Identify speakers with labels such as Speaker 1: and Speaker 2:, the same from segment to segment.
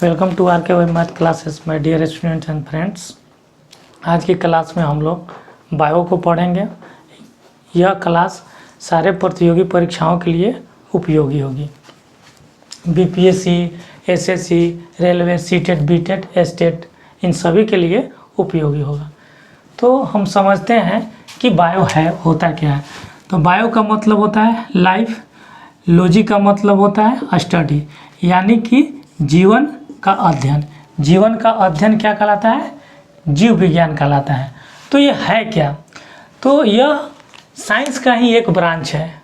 Speaker 1: Welcome to RKY math classes my dear students and friends. आज की class में हम लोग बायो को पढ़ेंगे। यह क्लास सारे प्रतियोगी परीक्षाओं के लिए उपयोगी होगी। BPSC, SSC, railway, CTET, बीटेट, estate, इन सभी के लिए उपयोगी होगा। तो हम समझते हैं कि बायो होता क्या है। तो बायो का मतलब होता है लाइफ, लॉजी का मतलब होता है स्टडी, यानी कि जीवन का अध्ययन। जीवन का अध्ययन क्या कहलाता है? जीव विज्ञान कहलाता है। तो ये है क्या? तो यह साइंस का ही एक ब्रांच है।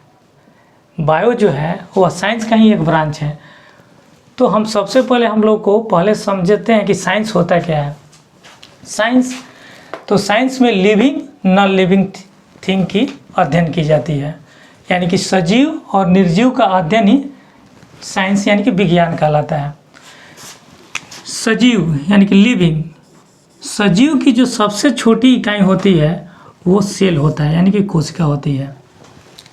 Speaker 1: बायो जो है वह साइंस का ही एक ब्रांच है। तो हम सबसे पहले हम लोग को पहले समझते हैं कि साइंस होता क्या है। साइंस में लिविंग नॉन लिविंग थिंग की अध्ययन की जाती है, यानी कि सजीव और निर्जीव का अध्ययन ही साइंस यानी कि विज्ञान कहलाता है। सजीव यानी कि लिविंग, सजीव की जो सबसे छोटी इकाई होती है वो सेल होता है, यानी कि कोशिका होती है।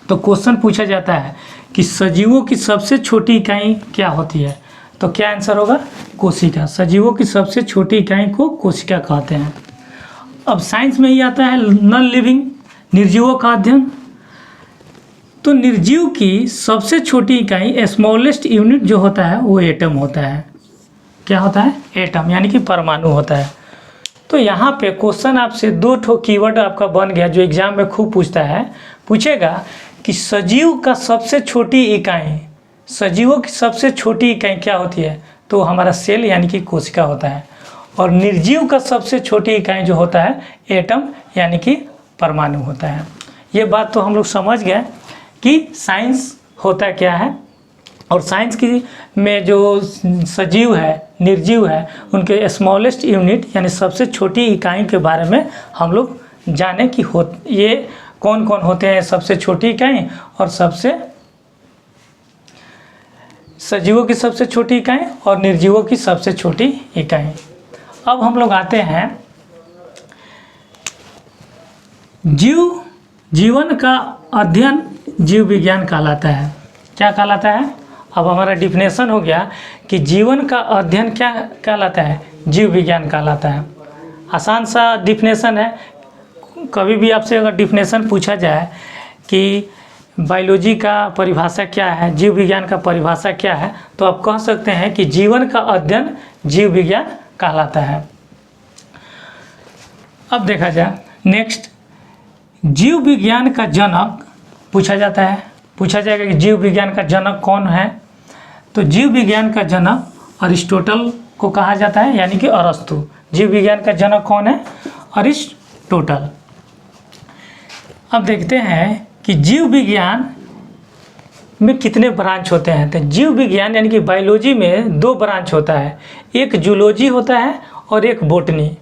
Speaker 1: तो क्वेश्चन पूछा जाता है कि सजीवों की सबसे छोटी इकाई क्या होती है? तो क्या आंसर होगा? कोशिका। सजीवों की सबसे छोटी इकाई को कोशिका कहते हैं। अब साइंस में ही आता है नॉन लिविंग, निर्जीवों का अध्ययन। तो निर्जीव की सबसे छोटी इकाई स्मॉलेस्ट यूनिट जो होता है वो एटम होता है। क्या होता है? एटम, यानी कि परमाणु होता है। तो यहाँ पे क्वेश्चन आपसे दो कीवर्ड आपका बन गया जो एग्जाम में खूब पूछता है। पूछेगा कि सजीव का सबसे छोटी इकाई, सजीवों की सबसे छोटी इकाई क्या होती है? तो हमारा सेल यानी कि कोशिका होता है। और निर्जीव का सबसे छोटी इकाई जो होता है एटम, यानी कि परमाणु होता है। ये बात तो हम लोग समझ गए कि साइंस होता क्या है। और साइंस की में जो सजीव है, निर्जीव है, उनके स्मॉलेस्ट यूनिट यानी सबसे छोटी इकाई के बारे में हम लोग जाने कि ये कौन कौन होते हैं सबसे छोटी इकाई और सजीवों की सबसे छोटी इकाई और निर्जीवों की सबसे छोटी इकाई। अब हम लोग आते हैं जीवन का अध्ययन जीव विज्ञान कहलाता है। क्या कहलाता है? अब हमारा डिफिनेशन हो गया कि जीवन का अध्ययन क्या कहलाता है? जीव विज्ञान कहलाता है। आसान सा डिफिनेशन है। कभी भी आपसे अगर डिफिनेशन पूछा जाए कि बायोलॉजी का परिभाषा क्या है, जीव विज्ञान का परिभाषा क्या है, तो आप कह सकते हैं कि जीवन का अध्ययन जीव विज्ञान कहलाता है। अब देखा जाए नेक्स्ट, जीव विज्ञान का जनक पूछा जाता है। पूछा जाएगा कि जीव विज्ञान का जनक कौन है? तो जीव विज्ञान का जनक अरिस्टोटल को कहा जाता है, यानी कि अरस्तु। जीव विज्ञान का जनक कौन है? अरिस्टोटल। अब देखते हैं कि जीव विज्ञान में कितने ब्रांच होते हैं। तो जीव विज्ञान यानी कि बायोलॉजी में दो ब्रांच होता है, एक जूलॉजी होता है और एक बॉटनी।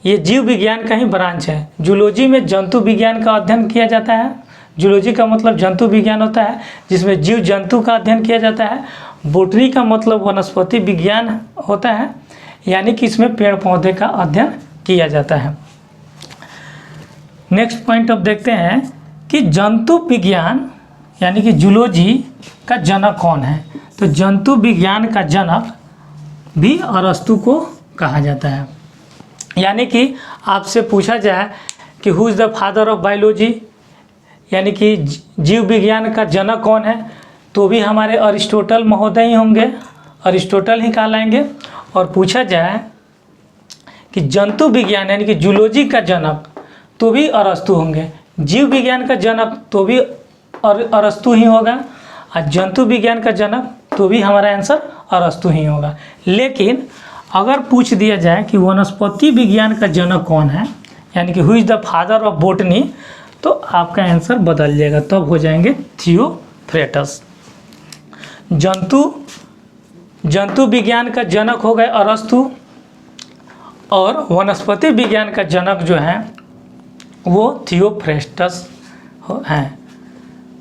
Speaker 1: ये जीव विज्ञान का ही ब्रांच है। जूलॉजी में जंतु विज्ञान का अध्ययन किया जाता है। जूलॉजी का मतलब जंतु विज्ञान होता है जिसमें जीव जंतु का अध्ययन किया जाता है। बॉटनी का मतलब वनस्पति विज्ञान होता है, यानी कि इसमें पेड़ पौधे का अध्ययन किया जाता है। नेक्स्ट पॉइंट अब देखते हैं कि जंतु विज्ञान यानी कि जूलॉजी का जनक कौन है। तो जंतु विज्ञान का जनक भी अरस्तु को कहा जाता है। यानी कि आपसे पूछा जाए कि who is the father of biology, यानी कि जीव विज्ञान का जनक कौन है, तो भी हमारे अरिस्टोटल महोदय ही होंगे, अरिस्टोटल ही कहलाएंगे। और पूछा जाए कि जंतु विज्ञान यानी कि जूलॉजी का जनक, तो भी अरस्तु होंगे। जीव विज्ञान का जनक तो भी अरस्तु ही होगा, और जंतु विज्ञान का जनक तो भी हमारा आंसर अरस्तु ही होगा। लेकिन अगर पूछ दिया जाए कि वनस्पति विज्ञान का जनक कौन है, यानी कि who is the father of botany, तो आपका आंसर बदल जाएगा, तब हो जाएंगे थियोफ्रेटस। जंतु विज्ञान का जनक हो गए अरस्तु, और वनस्पति विज्ञान का जनक जो है वो थियोफ्रेस्टस हैं।